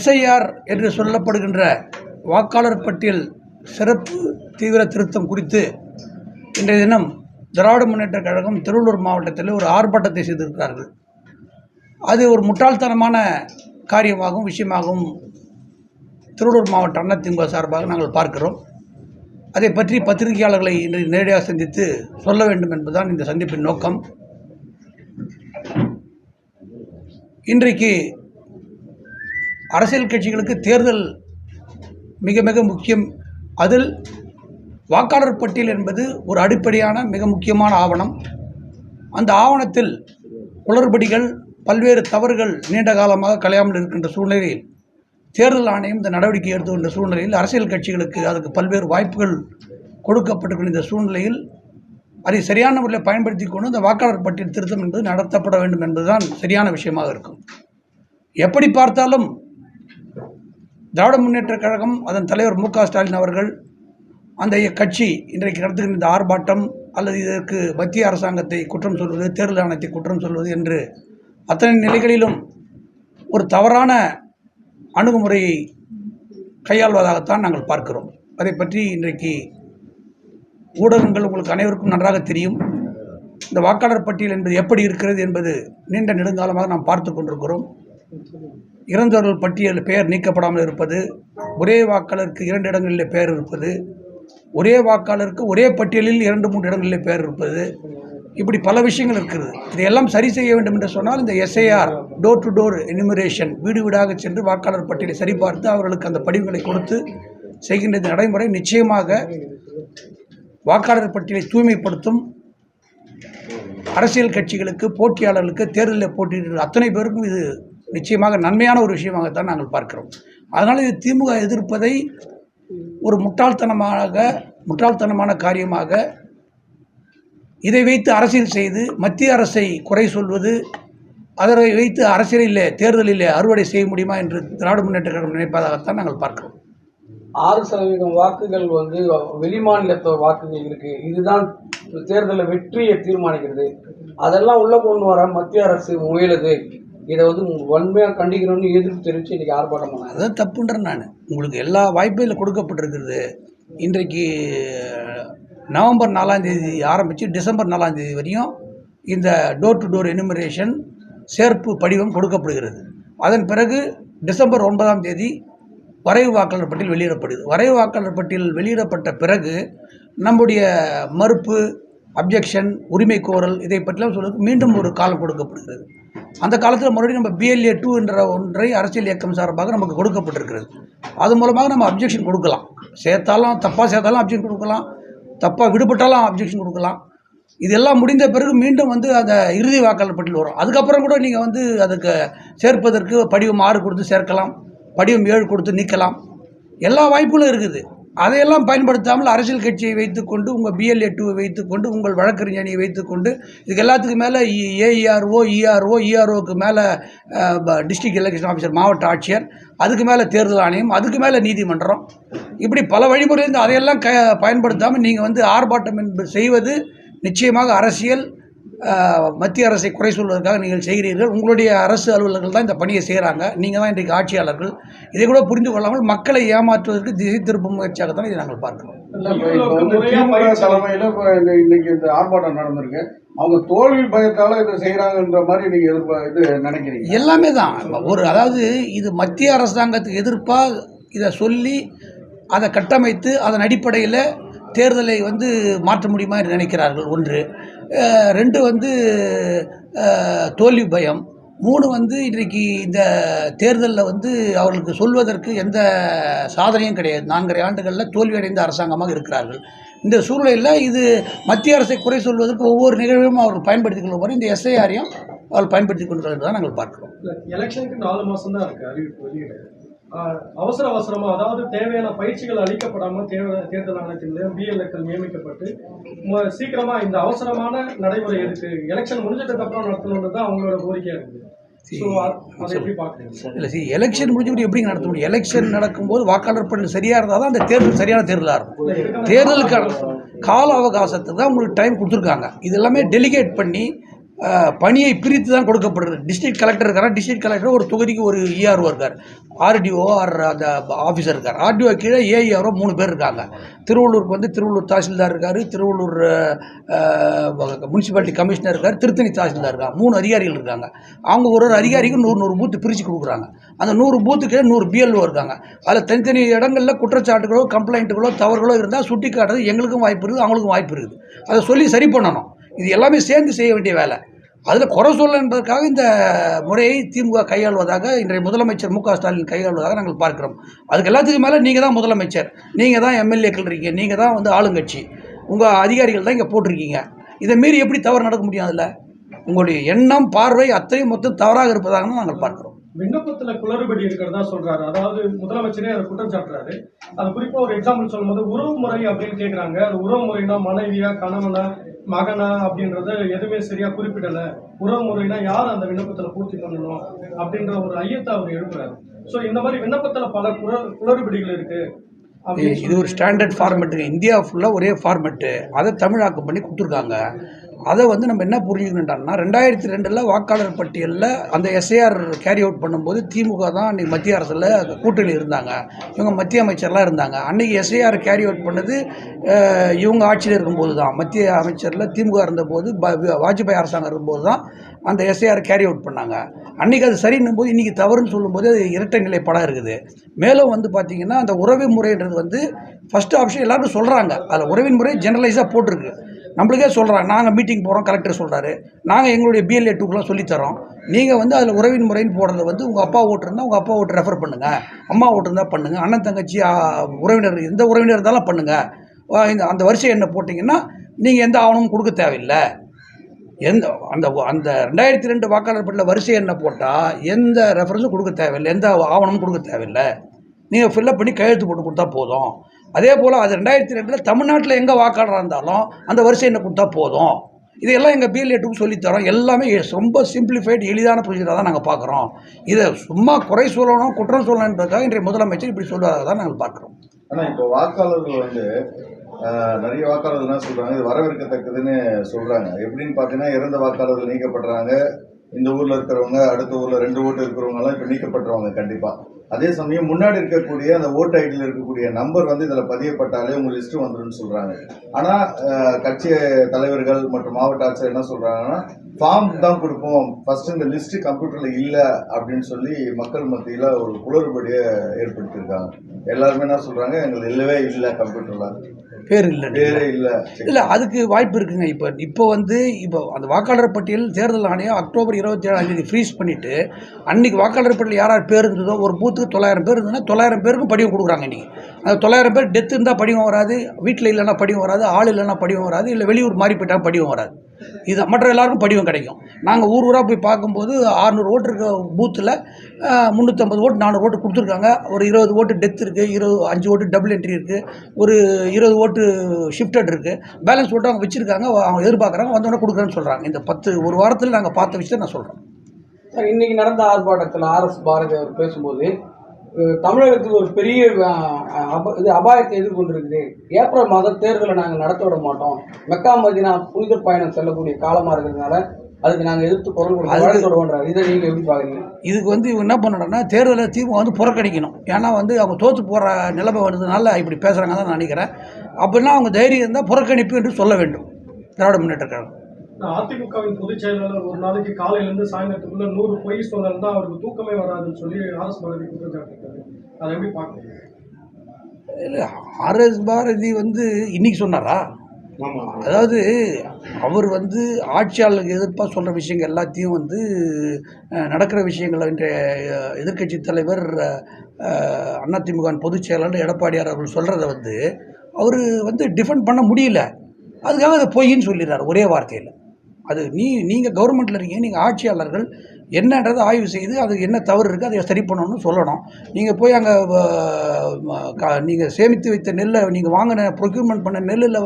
SIR என்று சொல்லப்படுகின்ற வாக்காளர் பட்டியல் சிறப்பு தீவிர திருத்தம் குறித்து இன்றைய தினம் திராவிட முன்னேற்றக் கழகம் திருவள்ளூர் மாவட்டத்தில் ஒரு ஆர்ப்பாட்டத்தை செய்திருக்கிறார்கள். அது ஒரு முட்டாள்தனமான காரியமாகவும் விஷயமாகவும் திருவள்ளூர் மாவட்ட அதிமுக சார்பாக நாங்கள் பார்க்கிறோம். அதை பற்றி பத்திரிகையாளர்களை இன்று நேரடியாக சந்தித்து சொல்ல வேண்டும் என்பதுதான் இந்த சந்திப்பின் நோக்கம். இன்றைக்கு அரசியல் கட்சிகளுக்கு தேர்தல் மிக மிக முக்கியம். அதில் வாக்காளர் பட்டியல் என்பது ஒரு அடிப்படையான மிக முக்கியமான ஆவணம். அந்த ஆவணத்தில் குளறுபடிகள், பல்வேறு தவறுகள் நீண்ட காலமாக கலையாமல் இருக்கின்ற சூழ்நிலையில் தேர்தல் ஆணையம் இந்த நடவடிக்கை எடுத்துக்கொண்ட சூழ்நிலையில் அரசியல் கட்சிகளுக்கு அதுக்கு பல்வேறு வாய்ப்புகள் கொடுக்கப்பட்டிருக்கின்ற இந்த சூழ்நிலையில் அதை சரியான முறையில் பயன்படுத்தி கொண்டு இந்த வாக்காளர் பட்டியல் திருத்தம் என்பது நடத்தப்பட வேண்டும் என்பதுதான் சரியான விஷயமாக இருக்கும். எப்படி பார்த்தாலும் திராவிட முன்னேற்றக் கழகம், அதன் தலைவர் மு க ஸ்டாலின் அவர்கள், அந்த கட்சி இன்றைக்கு நடத்துகின்ற இந்த ஆர்ப்பாட்டம் அல்லது இதற்கு மத்திய அரசாங்கத்தை குற்றம் சொல்வது, தேர்தல் ஆணையத்தை குற்றம் சொல்வது என்று அத்தனை நிலைகளிலும் ஒரு தவறான அணுகுமுறையை கையாள்வதாகத்தான் நாங்கள் பார்க்கிறோம். அதை பற்றி இன்றைக்கு ஊடகங்கள் உங்களுக்கு அனைவருக்கும் நன்றாக தெரியும். இந்த வாக்காளர் பட்டியல் என்பது எப்படி இருக்கிறது என்பது நீண்ட நெடுங்காலமாக நாம் பார்த்து கொண்டிருக்கிறோம். இறந்தவர்கள் பட்டியல் பெயர் நீக்கப்படாமல் இருப்பது, ஒரே வாக்காளருக்கு 2 இடங்களில் பெயர் இருப்பது, ஒரே வாக்காளருக்கு ஒரே பட்டியலில் 2-3 இடங்களில் பெயர் இருப்பது, இப்படி பல விஷயங்கள் இருக்கிறது. இதையெல்லாம் சரி செய்ய வேண்டும் என்று சொன்னால் இந்த SIR door to door enumeration, வீடு வீடாக சென்று வாக்காளர் பட்டியலை சரிபார்த்து அவர்களுக்கு அந்த படிவுகளை கொடுத்து செய்கின்ற இந்த நடைமுறை நிச்சயமாக வாக்காளர் பட்டியலை தூய்மைப்படுத்தும். அரசியல் கட்சிகளுக்கு, போட்டியாளர்களுக்கு, தேர்தலில் போட்டியிடுகிற அத்தனை பேருக்கும் இது நிச்சயமாக நன்மையான ஒரு விஷயமாகத்தான் நாங்கள் பார்க்கிறோம். அதனால் இது திமுக எதிர்ப்பதை ஒரு முட்டாள்தனமான காரியமாக, இதை வைத்து அரசியல் செய்து மத்திய அரசை குறை சொல்வது, அதை வைத்து அரசியலில் தேர்தலில் அறுவடை செய்ய முடியுமா என்று திராவிட முன்னேற்ற கழகம் நினைப்பதாகத்தான் நாங்கள் பார்க்கிறோம். 6% வாக்குகள் வெளிமாநிலத்தோட வாக்குகள் இருக்கு. இதுதான் தேர்தலில் வெற்றியை தீர்மானிக்கிறது. அதெல்லாம் உள்ள கொண்டு வர மத்திய அரசு முயலுது. இதை வன்மையாக கண்டிக்கணும்னு எதிர்ப்பு தெரிவித்து இன்றைக்கி ஆர்ப்பாட்டம் பண்ணாங்க. அதான் தப்புன்றேன் நான். உங்களுக்கு எல்லா வாய்ப்பும் இதில் கொடுக்கப்பட்டிருக்கிறது. இன்றைக்கு நவம்பர் 4ஆம் தேதி ஆரம்பித்து டிசம்பர் 4ஆம் தேதி வரையும் இந்த டோர் டு டோர் எனுமரேஷன் சேர்ப்பு படிவம் கொடுக்கப்படுகிறது. அதன் பிறகு டிசம்பர் 9ஆம் தேதி வரைவு வாக்காளர் பட்டியல் வெளியிடப்படுது. வரைவு வாக்காளர் பட்டியல் வெளியிடப்பட்ட பிறகு நம்முடைய மறுப்பு, அப்ஜெக்ஷன், உரிமை கோரல், இதை பற்றிலாம் சொல்ல மீண்டும் ஒரு காலம் கொடுக்கப்படுகிறது. அந்த காலத்தில் மறுபடியும் நம்ம BLA 2 என்ற ஒன்றை அரசியல் இயக்கம் சார்பாக நமக்கு கொடுக்கப்பட்டிருக்கிறது. அது மூலமாக நம்ம அப்ஜெக்ஷன் கொடுக்கலாம். சேர்த்தாலும் தப்பாக சேர்த்தாலும் அப்ஜெக்ஷன் கொடுக்கலாம், தப்பாக விடுபட்டாலும் அப்ஜெக்ஷன் கொடுக்கலாம். இதெல்லாம் முடிந்த பிறகு மீண்டும் அந்த இறுதி வாக்காளர் பட்டியல் வரும். அதுக்கப்புறம் கூட நீங்கள் அதுக்கு சேர்ப்பதற்கு படிவம் 6 கொடுத்து சேர்க்கலாம், படிவம் 7 கொடுத்து நீக்கலாம். எல்லா வாய்ப்புகளும் இருக்குது. அதையெல்லாம் பயன்படுத்தாமல் அரசியல் கட்சியை வைத்துக்கொண்டு, உங்கள் BLA 2 வைத்துக்கொண்டு, உங்கள் வழக்கறிஞரை வைத்துக்கொண்டு, இதுக்கு எல்லாத்துக்கும் மேலே AERO, EROக்கு மேலே டிஸ்ட்ரிக்ட் எலெக்ஷன் ஆஃபீஸர், மாவட்ட ஆட்சியர், அதுக்கு மேலே தேர்தல் ஆணையம், அதுக்கு மேலே நீதிமன்றம், இப்படி பல வழிமுறையில் அதையெல்லாம் பயன்படுத்தாமல் நீங்கள் ஆர்ப்பாட்டம் என்பது செய்வது நிச்சயமாக அரசியல், மத்திய அரசை குறை சொல்வதற்காக நீங்கள் செய்கிறீர்கள். உங்களுடைய அரசு அலுவலர்கள் தான் இந்த பணியை செய்கிறாங்க. நீங்கள் தான் இன்றைக்கு ஆட்சியாளர்கள். இதை கூட புரிந்து கொள்ளாமல் மக்களை ஏமாற்றுவதற்கு திசை திருப்பும் முயற்சியாகத்தான் இதை நாங்கள் பார்க்கிறோம். திமுக தலைமையில் இன்னைக்கு இந்த ஆர்ப்பாட்டம் நடந்திருக்கு. அவங்க தோல்வி பயத்தால் இதை செய்கிறாங்கன்ற மாதிரி நீங்கள் நினைக்கிறீங்க? எல்லாமே தான் அதாவது இது மத்திய அரசாங்கத்துக்கு எதிர்ப்பாக இதை சொல்லி அதை கட்டமைத்து அதன் அடிப்படையில் தேர்தலை மாற்ற முடியுமா என்று நினைக்கிறார்கள். 1. 2 தோல்வி பயம். 3 இன்றைக்கு இந்த தேர்தலில் அவர்களுக்கு சொல்வதற்கு எந்த சாதனையும் கிடையாது. 4.5 ஆண்டுகளில் தோல்வியடைந்த அரசாங்கமாக இருக்கிறார்கள். இந்த சூழ்நிலையில் இது மத்திய அரசை குறை சொல்வதற்கு ஒவ்வொரு நிகழ்வையும் அவர்கள் பயன்படுத்திக் கொள்ளும். இந்த எஸ்ஐஆரையும் அவர்கள் பயன்படுத்திக் கொண்டிருக்கிறது தான் நாங்கள் பார்க்கிறோம். எலெக்ஷனுக்கு 4 மாதம் தான் இருக்குது அறிவிப்பு வெளியிட. அவசரமாக அதாவது தேவையான பயிற்சிகள் அளிக்கப்படாமல் தேர்தல் ஆணையத்தின் BLAக்கள் நியமிக்கப்பட்டு சீக்கிரமாக இந்த அவசரமான நடைமுறை எதுக்கு எலெக்ஷன் முடிஞ்சதுக்கு அப்புறம் நடத்தணும்னு தான் அவங்களோட கோரிக்கையாக இருக்குது. எலெக்ஷன் முடிஞ்சு எப்படி நடத்த முடியும்? எலெக்ஷன் நடக்கும்போது வாக்காளர் பட்டியல் சரியாக இருந்தால் தான் அந்த தேர்தல் சரியான தேர்தலாக இருக்கும். தேர்தலுக்கான கால அவகாசத்துக்கு தான் உங்களுக்கு டைம் கொடுத்துருக்காங்க. இது எல்லாமே டெலிகேட் பண்ணி பணியை பிரித்து தான் கொடுக்கப்படுறது. டிஸ்ட்ரிக்ட் கலெக்டர் இருக்கார், டிஸ்ட்ரிக்ட் கலெக்டர் ஒரு தொகுதிக்கு ஒரு இஆர்ஓ இருக்கார், ஆர்டிஓ அந்த ஆஃபீஸர் இருக்கார், ஆர்டிஓ கீழே ஏஇஆர்ஓ 3 பேர் இருக்காங்க. திருவள்ளூருக்கு வந்து திருவள்ளூர் தாசில்தார் இருக்கார், திருவள்ளூர் முனிசிபாலிட்டி கமிஷனர் இருக்கார், திருத்தணி தாசில்தார் இருக்காங்க. 3 அதிகாரிகள் இருக்காங்க. அவங்க ஒரு அதிகாரிக்கு 100 பூத்து பிரித்து கொடுக்குறாங்க. அந்த 100 பூத்துக்கு 100 பிஎல்ஓ இருக்காங்க. அதில் தனித்தனி இடங்களில் குற்றச்சாட்டுகளோ கம்ப்ளைண்ட்டுகளோ தவறுகளோ இருந்தால் சுட்டி காட்டுறது எங்களுக்கும் வாய்ப்பு இருக்குது, அவங்களுக்கும் வாய்ப்பு இருக்குது. அதை சொல்லி சரி பண்ணணும். இது எல்லாமே சேர்ந்து செய்ய வேண்டிய வேலை. அதில் குறை சொல்ல என்பதற்காக இந்த முறையை திமுக கையாளுவதாக இன்றைய முதலமைச்சர் மு க ஸ்டாலின் கையாளுவதாக நாங்கள் பார்க்கிறோம். அதுக்கு எல்லாத்துக்கும் மேலே நீங்கள் தான் முதலமைச்சர், நீங்கள் தான் எம்எல்ஏக்கள் இருக்கீங்க, நீங்கள் தான் வந்து ஆளுங்கட்சி, உங்கள் அதிகாரிகள் தான் இங்கே போட்டிருக்கீங்க. இதை மீறி எப்படி தவறு நடக்க முடியும்? அதில் உங்களுடைய எண்ணம் பார்வை அத்தனையும் மொத்தம் தவறாக இருப்பதாக நாங்கள் பார்க்கிறோம். விண்ணப்பத்துல குளறுபடி இருக்கிறதா சொல்றாரு. அதாவது முதலமைச்சரே அதை குற்றம் சாட்டுறாரு. அது குறிப்பா ஒரு எக்ஸாம்பிள் சொல்லும்போது உறவு முறை அப்படின்னு கேட்கறாங்க. அது உறவு முறைனா மனைவியா கணவனா மகனா அப்படின்றத எதுவுமே சரியா குறிப்பிடல. உறவு முறைனா யார் அந்த விண்ணப்பத்துல பூர்த்தி பண்ணணும் அப்படின்ற ஒரு ஐயத்தை அவர் எழுப்புறாரு. ஸோ இந்த மாதிரி விண்ணப்பத்துல பல குளறுபடிகள் இருக்கு. இது ஒரு ஸ்டாண்டர்ட் ஃபார்மெட்டுங்க. இந்தியா ஃபுல்லாக ஒரே ஃபார்மெட்டு. அதை தமிழாக்கம் பண்ணி கொடுத்துருக்காங்க. அதை வந்து நம்ம என்ன புரிஞ்சுக்கணும்னா 2002 வாக்காளர் பட்டியலில் அந்த எஸ்ஐஆர் கேரி அவுட் பண்ணும்போது திமுக தான் அன்றைக்கி மத்திய அரசில் கூட்டணி இருந்தாங்க, இவங்க மத்திய அமைச்சர்லாம் இருந்தாங்க. அன்றைக்கி எஸ்ஐஆர் கேரி அவுட் பண்ணது இவங்க ஆட்சியில் இருக்கும்போது தான், மத்திய அமைச்சரில் திமுக இருந்தபோது வாஜ்பாய் அரசாங்கம் இருக்கும்போது தான் அந்த எஸ்ஐஆர் கேரி அவுட் பண்ணாங்க. அன்றைக்கி அது சரின்னும் போது இன்றைக்கி தவறுன்னு சொல்லும்போது அது இரட்டை நிலை படம் இருக்குது. மேலும் வந்து பார்த்திங்கன்னா அந்த உறவு முறைன்றது வந்து ஃபஸ்ட்டு ஆப்ஷன் எல்லாருக்கும் சொல்கிறாங்க. அதில் உறவின் முறை ஜெனரலைஸாக போட்டிருக்கு. நம்மளுக்கே சொல்கிறாங்க, நாங்கள் மீட்டிங் போகிறோம், கலெக்டர் சொல்கிறாரு, நாங்கள் எங்களுடைய BLA 2க்குலாம் சொல்லித்தரோம். நீங்கள் வந்து அதில் உறவின் முறைன்னு போடுறது வந்து உங்கள் அப்பா ஓட்டு இருந்தால் உங்கள் அப்பா ஓட்டு ரெஃபர் பண்ணுங்கள், அம்மா ஓட்டு இருந்தால் பண்ணுங்கள், அண்ணன் தங்கச்சி உறவினர் எந்த உறவினர் இருந்தாலும் பண்ணுங்கள். அந்த வரிசை என்ன போட்டிங்கன்னா நீங்கள் எந்த ஆவணமும் கொடுக்க தேவையில்லை. அந்த 2002 வாக்காளர் பட்டியலில் வரிசை என்ன போட்டால் எந்த ரெஃபரன்ஸும் கொடுக்க தேவையில்லை, எந்த ஆவணமும் கொடுக்க தேவையில்லை, நீங்கள் ஃபில்லப் பண்ணி கையெழுத்து போட்டு கொடுத்தா போதும். அதே போல் அது 2002 தமிழ்நாட்டில் எங்கே வாக்காளராக இருந்தாலும் அந்த வரிசை என்ன கொடுத்தா போதும். இதெல்லாம் எங்கள் BLA 2க்கு சொல்லித்தரோம். எல்லாமே ரொம்ப சிம்பிளிஃபைடு எளிதான ப்ரொசீஜராக தான் நாங்கள் பார்க்குறோம். இதை சும்மா குறை சொல்லணும் குற்றம் சொல்லணுன்றதுக்காக இன்றைய முதலமைச்சர் இப்படி சொல்வதாக தான் நாங்கள் பார்க்குறோம். ஆனால் இப்போ வாக்காளர்கள் வந்து நிறைய வாக்காளர்கள் என்ன சொல்கிறாங்க, இது வரவேற்கத்தக்கதுன்னு சொல்கிறாங்க. எப்படின்னு பார்த்தீங்கன்னா இறந்த வாக்காளர்கள் நீக்கப்படுறாங்க. இந்த ஊரில் இருக்கிறவங்க அடுத்த ஊரில் 2 ஓட்டு இருக்கிறவங்கலாம் இப்போ நீக்கப்பட்டுருவாங்க கண்டிப்பாக. அதே சமயம் முன்னாடி இருக்கக்கூடிய அந்த ஓட்டு ஐடியில் இருக்கக்கூடிய நம்பர் வந்து இதில் பதியப்பட்டாலே உங்கள் லிஸ்ட்டு வந்துடும் சொல்கிறாங்க. ஆனால் கட்சி தலைவர்கள் மற்றும் மாவட்ட ஆட்சியர் என்ன சொல்கிறாங்கன்னா ஃபார்ம் தான் கொடுப்போம், ஃபஸ்ட்டு இந்த லிஸ்ட்டு கம்ப்யூட்டரில் இல்லை அப்படின்னு சொல்லி மக்கள் மத்தியில் ஒரு குளறுபடியை ஏற்படுத்தியிருக்காங்க. எல்லாருமே என்ன சொல்கிறாங்க, எங்களுக்கு இல்லவே இல்லை கம்ப்யூட்டரில் பேர் இல்லை, பேரே இல்லை. இல்லை அதுக்கு வாய்ப்பு இருக்குங்க. இப்போ அந்த வாக்காளர் பட்டியல் தேர்தல் ஆணையம் அக்டோபர் 27 ஃப்ரீஸ் பண்ணிவிட்டு அன்றைக்கி வாக்காளர் பட்டியல் யார் யார் பேர் இருந்ததோ ஒரு பூத்துக்கு 900 பேர் இருந்ததுன்னா 900 பேருக்கும் படிவம் கொடுக்குறாங்க. இன்றைக்கி அந்த 900 பேர் டெத் இருந்தால் படிவம் வராது, வீட்டில் இல்லைன்னா படிவம் வராது, ஆள் இல்லைன்னா படிவம் வராது, இல்லை வெளியூர் மாறி போயிட்டால் படிவம் வராது. இது மற்ற எல்லாருக்கும் படிவம் கிடைக்கும். நாங்கள் ஊராக போய் பார்க்கும்போது 600 ஓட்டு இருக்க பூத்தில் 350 ஓட்டு 400 ஓட்டு கொடுத்துருக்காங்க. ஒரு 20 ஓட்டு டெத் இருக்குது, 5 ஓட்டு டபுள் என்ட்ரி இருக்குது, ஒரு 20 ஓட்டு ஷிஃப்டட் இருக்குது, பேலன்ஸ் ஓட்டு அவங்க வச்சுருக்காங்க. அவங்க எதிர்பார்க்குறாங்க, வந்தோடனே கொடுக்குறேன்னு சொல்கிறாங்க. இந்த ஒரு வாரத்தில் நாங்கள் பார்த்த விஷயத்தை நான் சொல்கிறேன். இன்னைக்கு நடந்த ஆர்ப்பாட்டத்தில் RS பாரதி அவர் பேசும்போது தமிழகத்துக்கு ஒரு பெரிய அபாயத்தை எதிர்கொண்டிருக்குது. ஏப்ரல் மாதம் தேர்தலை நாங்கள் நடத்த விட மாட்டோம், மெக்கா மதீனா புனித பயணம் செல்லக்கூடிய காலமாக இருக்கிறதுனால அதுக்கு நாங்கள் எதிர்த்து குரல் கொடுக்கிறோம். இதை நீங்கள் எப்படி பார்க்குறீங்க? இதுக்கு இவங்க என்ன பண்ணணும்னா தேர்தலை திமுக புறக்கணிக்கணும். ஏன்னா அவங்க தோற்று போகிற நிலைமை வந்ததுனால இப்படி பேசுகிறாங்க தான் நான் நினைக்கிறேன். அப்படின்னா அவங்க தைரியம் இருந்தால் புறக்கணிப்பு என்று சொல்ல வேண்டும் திராவிட முன்னேற்ற கழகம். அதிமுகவின் பொதுச் செயலாளர் ஒரு நாளைக்கு காலையிலேருந்து சாயந்தரத்துக்குள்ள 100 பொய் சொன்னா அவருக்கு தூக்கமே வராதுன்னு சொல்லி RS பாரதி குற்றம் சாட்டிருக்காரு. அதை எப்படி பார்க்குறீங்க? இல்லை, RS பாரதி இன்னைக்கு சொன்னாரா? அதாவது அவர் ஆட்சியாளருக்கு எதிர்ப்பாக சொல்கிற விஷயங்கள் எல்லாத்தையும் நடக்கிற விஷயங்கள் இன்றைய எதிர்க்கட்சி தலைவர் அதிமுக பொதுச் செயலாளர் எடப்பாடியார் அவர்கள் சொல்கிறத அவர் டிஃபெண்ட் பண்ண முடியல. அதுக்காக அதை பொய்ன்னு சொல்லிடுறாரு ஒரே வார்த்தையில். அது நீங்கள் கவர்மெண்ட்டில் இருக்கீங்க, நீங்கள் ஆட்சியாளர்கள் என்னன்றதை ஆய்வு செய்து அதுக்கு என்ன தவறு இருக்குது அதை சரி பண்ணணும்னு சொல்லணும். நீங்கள் போய் அங்கே நீங்கள் சேமித்து வைத்த நெல்லை நீங்கள் வாங்கின ப்ரொக்யூர்மெண்ட் பண்ண நெல்லில்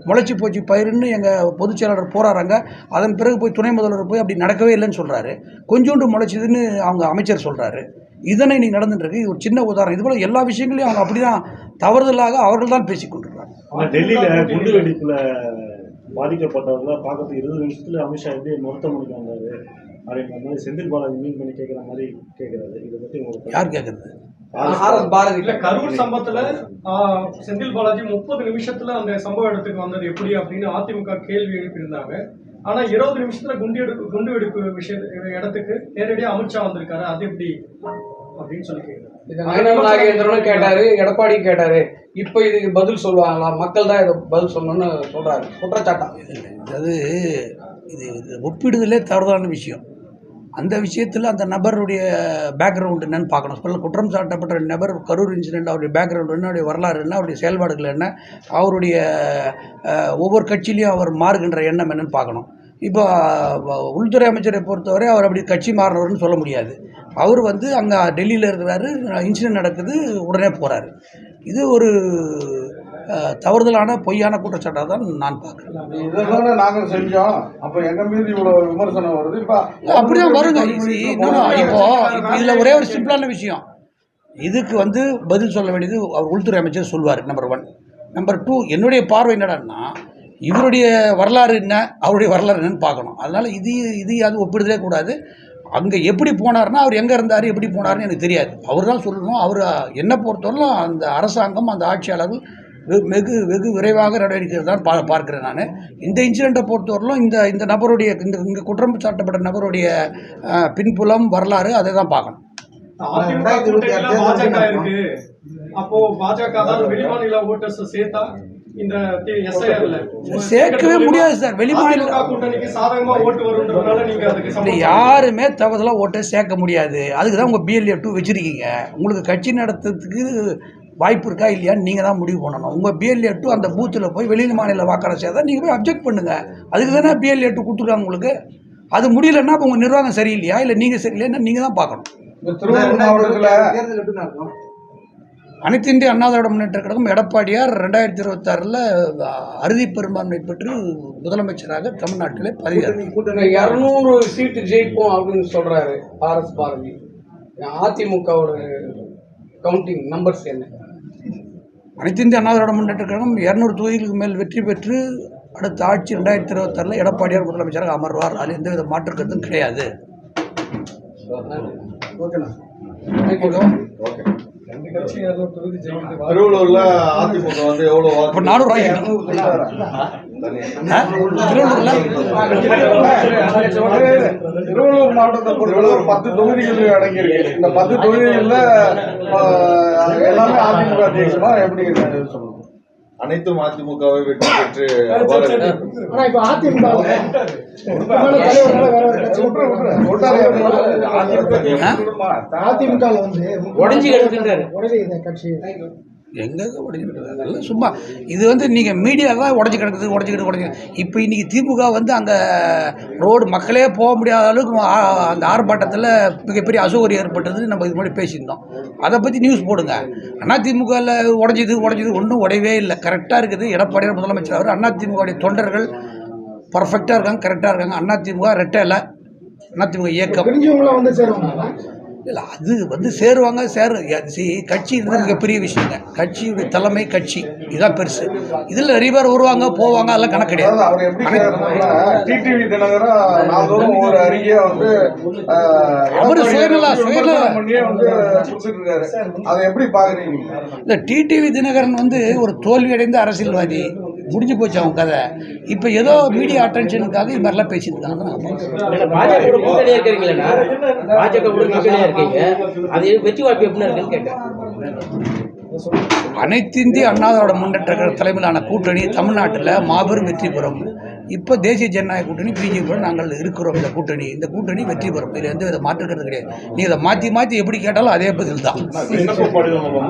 முளைச்சி போச்சு பயிருன்னு எங்கள் பொதுச் செயலாளர் போகிறாங்க. அதன் பிறகு போய் துணை முதல்வர் போய் அப்படி நடக்கவே இல்லைன்னு சொல்கிறாரு. கொஞ்சோண்டு முளைச்சிதுன்னு அவங்க அமைச்சர் சொல்கிறாரு. இதனை நீ நடந்துட்டுருக்கு. இது ஒரு சின்ன உதாரணம். இதுபோல் எல்லா விஷயங்களையும் அவங்க அப்படி தான் தவறுதலாக அவர்கள் தான் பேசிக்கொண்டிருக்காங்க. டெல்லியில் குண்டு வெடிப்பில் பாதிக்கப்பட்டவர்களை பார்க்கறதுக்கு 20 நிமிஷத்துல அமித்ஷா எப்படி மருத்துவமனைக்கு வந்தாரு அப்படின்ற மாதிரி செந்தில் பாலாஜி மீன் பண்ணி கேட்குற மாதிரி கேட்குறாரு. இதை பற்றி உங்களுக்கு யார் கேட்குறது? ஆர்எஸ் பாரதி இல்ல கரூர் சம்பவத்துல செந்தில் பாலாஜி 30 நிமிஷத்துல அந்த சம்பவ இடத்துக்கு வந்தது எப்படி அப்படின்னு அதிமுக கேள்வி எழுப்பியிருந்தாங்க. ஆனா 20 நிமிஷத்துல குண்டு வெடிப்பு இடத்துக்கு நேரடியா அமித்ஷா வந்திருக்காரு, அது எப்படி அப்படின்னு சொல்லி கேட்கிறாரு. நயனார் நாகேந்திரனும் கேட்டாரு, எடப்பாடி கேட்டாரு. இப்ப இதுக்கு பதில் சொல்லுவாங்களா? மக்கள் தான் இதை பதில் சொல்லணும்னு சொல்றாரு, குற்றச்சாட்டா. அது இது ஒப்பிடுதலே தவறுதான விஷயம். அந்த விஷயத்தில் அந்த நபருடைய பேக்ரவுண்ட் என்னன்னு பார்க்கணும். சொல்ல குற்றம் சாட்டப்பட்ட நபர் கரூர் இன்சிடென்ட், அவருடைய பேக்ரவுண்ட் என்ன, அவருடைய வரலாறு என்ன, அவருடைய செயல்பாடுகள் என்ன, அவருடைய ஒவ்வொரு கட்சியிலையும் அவர் மாறுகின்ற எண்ணம் என்னன்னு பார்க்கணும். இப்போ உள்துறை அமைச்சரை பொறுத்தவரை அவர் அப்படி கட்சி மாறினவர்னு சொல்ல முடியாது. அவர் அங்கே டெல்லியில் இருக்கிறாரு, இன்சிடென்ட் நடக்குது, உடனே போகிறாரு. இது ஒரு தவறுதலான பொய்யான குற்றச்சாட்டாக தான் நான் பார்க்குறேன். இதெல்லாம் நாங்கள் செஞ்சோம், அப்போ எங்க மீது இவ்வளோ விமர்சனம் வருது. இப்போ அப்படிதான் வருங்க. இப்போ இதில் ஒரே ஒரு சிம்பிளான விஷயம், இதுக்கு பதில் சொல்ல வேண்டியது அவர் உள்துறை அமைச்சர் சொல்வார். நம்பர் 1. நம்பர் 2, என்னுடைய பார்வை என்னடான்னா, இவருடைய வரலாறு என்ன, அவருடைய வரலாறு என்னன்னு பார்க்கணும். அதனால் இது அது ஒப்பிடுதலே கூடாது. அங்கே எப்படி போனார்னா, அவர் எங்கே இருந்தார், எப்படி போனார்னு எனக்கு தெரியாது. அவர் தான் சொல்லணும். அவர் என்னை பொறுத்தவரைக்கும் அந்த அரசாங்கம், அந்த ஆட்சியாளர்கள் வெகு விரைவாக நடவடிக்கை தான் பார்க்கிறேன் நான். இந்த இன்சிடெண்ட்டை பொறுத்தவரையிலும் இந்த நபருடைய இங்கே குற்றம் சாட்டப்பட்ட நபருடைய பின்புலம், வரலாறு, அதை தான் பார்க்கணும். பாஜக இருக்கு, அப்போ பாஜக தான் வெளிமாநில ஓட்டர்ஸ் சேர்த்தா இந்த எஸ்ஐஆர்ல சேர்க்கவே முடியாது சார். வெளிமாநில கூட்டணிக்கு சாதகமா ஓட்டு வரும்ன்றதுனால நீங்க அதுக்கு யாருமே தவறுதலாக ஓட்டை சேர்க்க முடியாது. அதுக்கு தான் உங்கள் BLA 2 வச்சுருக்கீங்க. உங்களுக்கு கட்சி நடத்துறதுக்கு வாய்ப்பு இருக்கா இல்லையான்னு நீங்கள் தான் முடிவு பண்ணணும். உங்கள் BLA 2 அந்த பூத்தில் போய் வெளி மாநில வாக்காளர் சேர்த்தா நீங்கள் போய் அப்ஜெக்ட் பண்ணுங்கள். அதுக்கு தானே BLA 2 கொடுத்துருக்காங்க உங்களுக்கு. அது முடியலன்னா இப்போ உங்கள் நிர்வாகம் சரியில்லையா, இல்லை நீங்கள் சரியில்லைன்னா நீங்கள் தான் பார்க்கணும். திருவள்ளூர் மாவட்டத்தில் அனைத்து இந்திய அண்ணா திராவிட முன்னேற்ற கழகம் எடப்பாடியார் 2026 அறுதி பெரும்பான்மை பெற்று முதலமைச்சராக தமிழ்நாட்டிலே பதவியேற்றார். 200 சீட்டு ஜெயிப்போம் அப்படின்னு சொல்றாரு ஆர்எஸ் பாரதி. அதிமுகவோட கவுண்டிங் நம்பர்ஸ் என்ன? அனைத்து இந்திய அண்ணா திராவிட முன்னேற்ற கழகம் 200 தொகுதிகளுக்கு மேல் வெற்றி பெற்று அடுத்த ஆட்சி 2026 எடப்பாடியார் முதலமைச்சராக அமர்வார். அதில் எந்தவித மாற்று கருத்தும் கிடையாது. திருவள்ளூர்ல அதிமுக எவ்வளவு இப்போ 400 திருவள்ளூர் மாவட்டத்தை பொறுத்தவரை 10 தொகுதிகள் அடங்கியிருக்கு. இந்த 10 தொகுதிகளில் எல்லாமே அதிமுக ஜெயிக்குமா, எப்படி சொல்லுங்க? அனைத்தும் அதிமுகவை வெற்றி பெற்று உடஞ்சி கிடக்குன்றாரு கட்சி எங்கே உடஞ்சி சும்மா இது நீங்கள் மீடியா தான் உடஞ்சி கிடக்குது. இப்போ இன்றைக்கி திமுக அங்கே ரோடு மக்களே போக முடியாத அளவுக்கு அந்த ஆர்ப்பாட்டத்தில் மிகப்பெரிய அசௌகரியம் ஏற்பட்டது. நம்ம இது முன்னாடி பேசியிருந்தோம். அதை பற்றி நியூஸ் போடுங்க. அதிமுகவில் உடஞ்சிது ஒன்றும் உடையவே இல்லை, கரெக்டாக இருக்குது. எடப்பாடியார் முதலமைச்சர் அவர் அதிமுகவுடைய தொண்டர்கள் பர்ஃபெக்டாக இருக்காங்க, கரெக்டாக இருக்காங்க. அதிமுக ரெட்டை இல்லை, அதிமுக இயக்கம் இல்லை, அது சேருவாங்க. கட்சி மிகப்பெரிய விஷயங்க. கட்சியுடைய தலைமை கட்சி இதுதான் பெருசு. இதில் நிறைய பேர் வருவாங்க போவாங்க, அதெல்லாம் கணக்கு கிடையாது. அவர் எப்படி டிடிவி தினகரன் நாள்தோறும் ஒரு அறிக்கையை அவர் சுயநல பண்ணியே கொடுத்துருக்காரு. அதை எப்படி பாக்குறீங்க? இல்லை, டிடிவி தினகரன் ஒரு தோல்வியடைந்த அரசியல்வாதி, முடிஞ்சு போச்சு அவங்க கதை. இப்போ ஏதோ மீடியா அட்டென்ஷனுக்காக இது மாதிரிலாம் பேசியிருக்காங்க. அனைத்து இந்திய அண்ணா திராவிட முன்னேற்ற கழக தலைமையிலான கூட்டணி தமிழ்நாட்டில் மாபெரும் வெற்றி பெறும். இப்போ தேசிய ஜனநாயக கூட்டணி பிஜேபியோடு நாங்கள் இருக்கிறோம். இந்த கூட்டணி வெற்றி பெறும். இதில் எந்த வித மாற்றுக்கிறது கிடையாது. நீங்கள் இதை மாற்றி எப்படி கேட்டாலும் அதே பதில் தான். விண்ணப்ப படிவங்கள்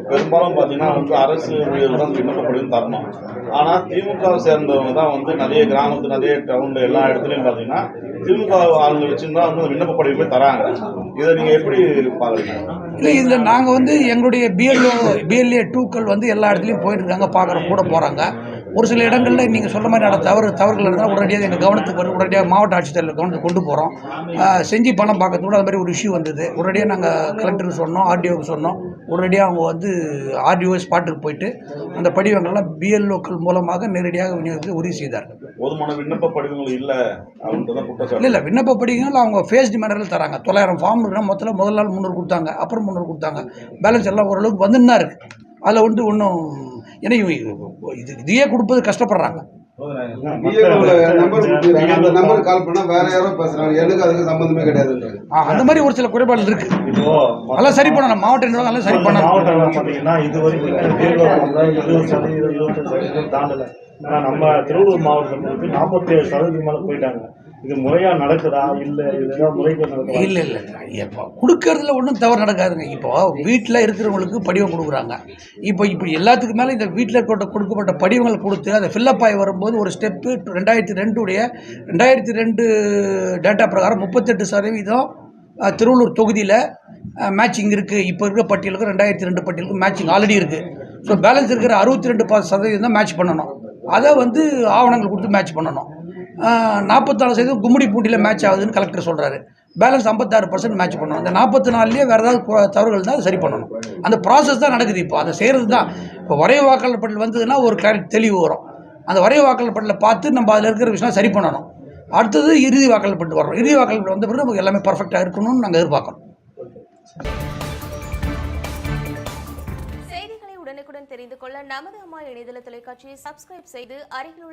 பெரும்பாலும் பார்த்தீங்கன்னா அரசு ஊழியர்கள் விண்ணப்ப படிவம் தரணும். ஆனால் திமுகவை சேர்ந்தவங்க தான் நிறைய கிராமத்து, நிறைய டவுன், எல்லா இடத்துலையும் பார்த்தீங்கன்னா திமுக ஆளுங்க வச்சுருந்தா விண்ணப்ப படிவமே தராங்க. இதை நீங்கள் எப்படி பார்க்குறீங்க? இல்லை, இதில் நாங்கள் எங்களுடைய BLA 2க்கள் எல்லா இடத்துலையும் போயிட்டு இருக்காங்க, பார்க்குற கூட போகிறாங்க. ஒரு சில இடங்களில் நீங்கள் சொல்ல மாதிரி தவறுகள் இருந்தால் உடனடியாக எங்கள் கவனத்துக்கு வரும். உடனடியாக மாவட்ட ஆட்சித்தலைவர் கவனத்துக்கு கொண்டு போகிறோம். செஞ்சு பணம் பார்க்கறதுக்கூட அது மாதிரி ஒரு இஷ்யூ வந்தது. உடனடியாக நாங்கள் கலெக்டருக்கு சொன்னோம், ஆர்டிஓக்கு சொன்னோம். உடனடியாக அவங்க வந்து ஆர்டிஓ ஸ்பாட்டுக்கு போயிட்டு அந்த படிவங்கள்லாம் பிஎல்ஓக்கள் மூலமாக நேரடியாக விநியோகித்து உறுதி செய்தார்கள். போதுமான விண்ணப்ப படிவங்கள் இல்லை அப்படின்றத குற்றச்சாட்டு. இல்லை விண்ணப்ப படிவங்கள் அவங்க ஃபேஸ்டு மேனரில் தராங்க. 900 ஃபார்ம் இருக்குன்னா மொத்தத்தில் முதல் நாள் 300 கொடுத்தாங்க, அப்புறம் 300 கொடுத்தாங்க. பேலன்ஸ் எல்லாம் ஓரளவுக்கு வந்துன்னு தான் இருக்குது. அதில் வந்து ஒன்றும் ஏன்னா இதையே கொடுப்பது கஷ்டப்படுறாங்க. அந்த நம்பருக்கு கால் பண்ணா வேற யாரோ பேசுறாங்க, எனக்கு அதுக்கு சம்பந்தமே கிடையாது. அந்த மாதிரி ஒரு சில குறைபாடுகள் இருக்கு. அதெல்லாம் சரி பண்ணணும். மாவட்ட நிர்வாகம் எல்லாம் சரி பண்ணணும். மாவட்டம் பார்த்தீங்கன்னா இது வரைக்கும் 20% தாண்டலை. ஆனால் நம்ம திருவள்ளூர் மாவட்டத்தில் 47% மேலே போயிட்டாங்க. இது முறையாக நடக்குதா இல்லை இதுதான் முறைக்கு நடக்குதா? இல்லை இப்போ கொடுக்கறதுல ஒன்றும் தவறு நடக்காதுங்க. இப்போ வீட்டில் இருக்கிறவங்களுக்கு படிவம் கொடுக்குறாங்க. இப்போ இப்படி எல்லாத்துக்கு மேலே இந்த வீட்டில் கொடுக்கப்பட்ட படிவங்கள் கொடுத்து அதை ஃபில்லப் ஆகி வரும்போது ஒரு ஸ்டெப்பு 2002 டேட்டா பிரகாரம் 38% திருவள்ளூர் தொகுதியில் மேட்சிங் இருக்குது. இப்போ இருக்கிற பட்டியலுக்கு 2002 பட்டியலுக்கு மேட்சிங் ஆல்ரெடி இருக்குது. ஸோ பேலன்ஸ் இருக்கிற 62% தான் மேட்ச் பண்ணணும். அதை வந்து ஆவணங்கள் கொடுத்து மேட்ச் பண்ணணும். 44% கும்மிடி பூண்டியில் மேட்ச் ஆகுதுன்னு கலெக்டர் சொல்கிறாரு. பேலன்ஸ் 56% மேட்ச் பண்ணணும். அந்த 44லேயே வேறு ஏதாவது தவறுகள் தான் சரி பண்ணணும். அந்த ப்ராசஸ் தான் நடக்குது. இப்போ அதை செய்கிறது தான். இப்போ வரைவு வாக்காளர் பட்டியல் வந்ததுன்னா ஒரு தெளிவு வரும். அந்த வரைவு வாக்காளர் பட்டியலை பார்த்து நம்ம அதில் இருக்கிற விஷயம் சரி பண்ணணும். அடுத்தது இறுதி வாக்காளர் பட்டியல் வரும். இறுதி வாக்காளர் பட்டியல் வந்த பிறகு நமக்கு எல்லாமே பர்ஃபெக்டாக இருக்கணும்னு நாங்கள் எதிர்பார்க்கணும். செய்திகளை உடனுக்குடன் தெரிந்து கொள்ள நமது அம்மா இணையதள தொலைக்காட்சியை சப்ஸ்கிரைப் செய்து அருகில்